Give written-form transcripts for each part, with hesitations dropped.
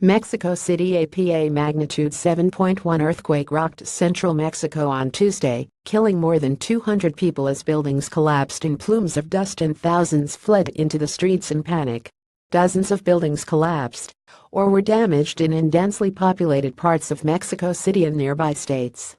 Mexico City APA magnitude 7.1 earthquake rocked central Mexico on Tuesday, killing more than 200 people as buildings collapsed in plumes of dust and thousands fled into the streets in panic. Dozens of buildings collapsed or were damaged in densely populated parts of Mexico City and nearby states.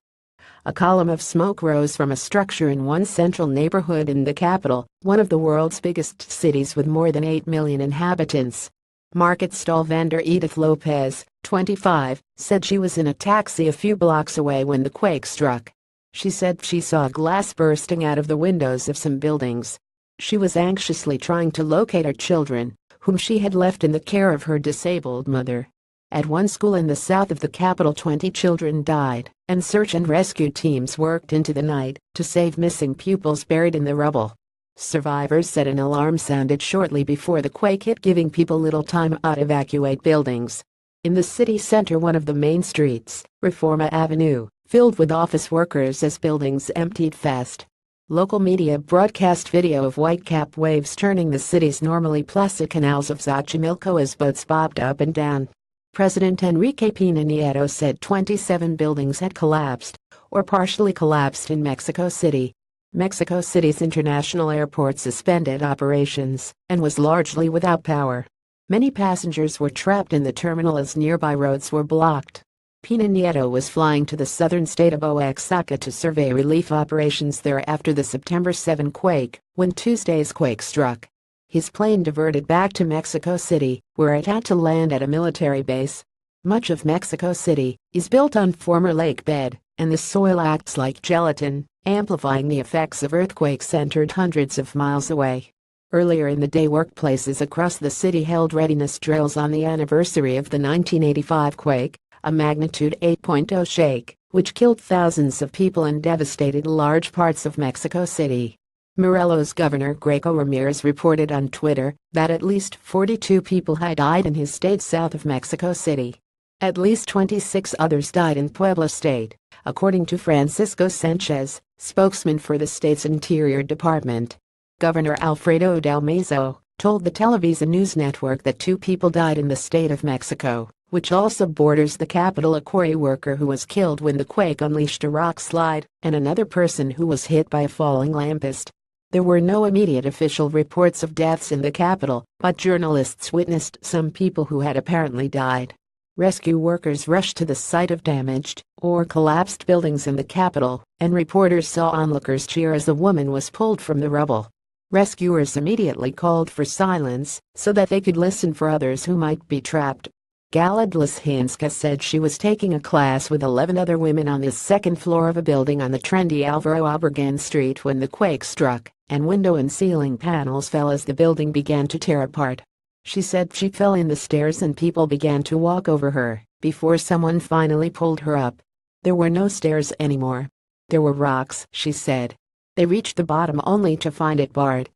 A column of smoke rose from a structure in one central neighborhood in the capital, one of the world's biggest cities with more than 8 million inhabitants. Market stall vendor Edith Lopez, 25, said she was in a taxi a few blocks away when the quake struck. She said she saw glass bursting out of the windows of some buildings. She was anxiously trying to locate her children, whom she had left in the care of her disabled mother. At one school in the south of the capital, 20 children died, and search and rescue teams worked into the night to save missing pupils buried in the rubble. Survivors said an alarm sounded shortly before the quake hit, giving people little time to evacuate buildings. In the city center, one of the main streets, Reforma Avenue, filled with office workers as buildings emptied fast. Local media broadcast video of whitecap waves churning the city's normally placid canals of Xochimilco as boats bobbed up and down. President Enrique Pena Nieto said 27 buildings had collapsed or partially collapsed in Mexico City. Mexico City's international airport suspended operations and was largely without power. Many passengers were trapped in the terminal as nearby roads were blocked. Pena Nieto was flying to the southern state of Oaxaca to survey relief operations there after the September 7 quake, when Tuesday's quake struck. His plane diverted back to Mexico City, where it had to land at a military base. Much of Mexico City is built on former lake bed, and the soil acts like gelatin, amplifying the effects of earthquakes centered hundreds of miles away. Earlier in the day, workplaces across the city held readiness drills on the anniversary of the 1985 quake, a magnitude 8.0 shake, which killed thousands of people and devastated large parts of Mexico City. Morelos Governor Greco Ramirez reported on Twitter that at least 42 people had died in his state south of Mexico City. At least 26 others died in Puebla State, according to Francisco Sanchez, spokesman for the state's Interior Department. Governor Alfredo del Mazo told the Televisa News Network that 2 people died in the state of Mexico, which also borders the capital: a quarry worker who was killed when the quake unleashed a rock slide, and another person who was hit by a falling lamppost. There were no immediate official reports of deaths in the capital, but journalists witnessed some people who had apparently died. Rescue workers rushed to the site of damaged or collapsed buildings in the capital, and reporters saw onlookers cheer as a woman was pulled from the rubble. Rescuers immediately called for silence so that they could listen for others who might be trapped. Galadlis Hinska said she was taking a class with 11 other women on the second floor of a building on the trendy Alvaro Obregón Street when the quake struck, and window and ceiling panels fell as the building began to tear apart. She said she fell in the stairs and people began to walk over her before someone finally pulled her up. There were no stairs anymore. There were rocks, she said. They reached the bottom only to find it barred.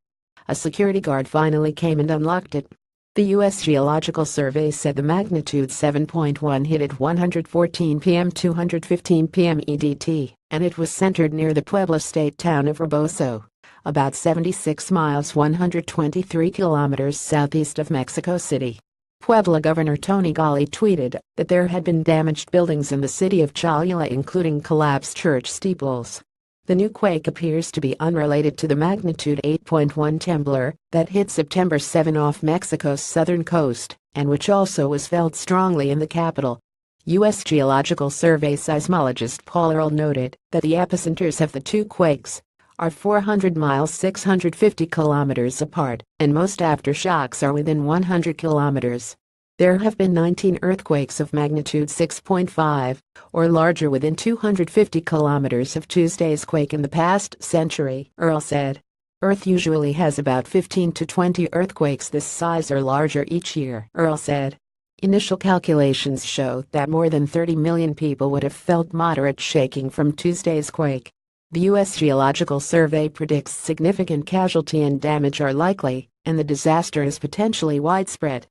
A security guard finally came and unlocked it. The U.S. Geological Survey said the magnitude 7.1 hit at 1:14 p.m. 2:15 p.m. EDT, and it was centered near the Puebla state town of Rebozo, about 76 miles 123 kilometers southeast of Mexico City. Puebla Governor Tony Gali tweeted that there had been damaged buildings in the city of Cholula, including collapsed church steeples. The new quake appears to be unrelated to the magnitude 8.1 tremor that hit September 7 off Mexico's southern coast, and which also was felt strongly in the capital. U.S. Geological Survey seismologist Paul Earle noted that the epicenters of the 2 quakes are 400 miles 650 kilometers apart, and most aftershocks are within 100 kilometers. There have been 19 earthquakes of magnitude 6.5 or larger within 250 kilometers of Tuesday's quake in the past century, Earle said. Earth usually has about 15 to 20 earthquakes this size or larger each year, Earle said. Initial calculations show that more than 30 million people would have felt moderate shaking from Tuesday's quake. The U.S. Geological Survey predicts significant casualty and damage are likely, and the disaster is potentially widespread.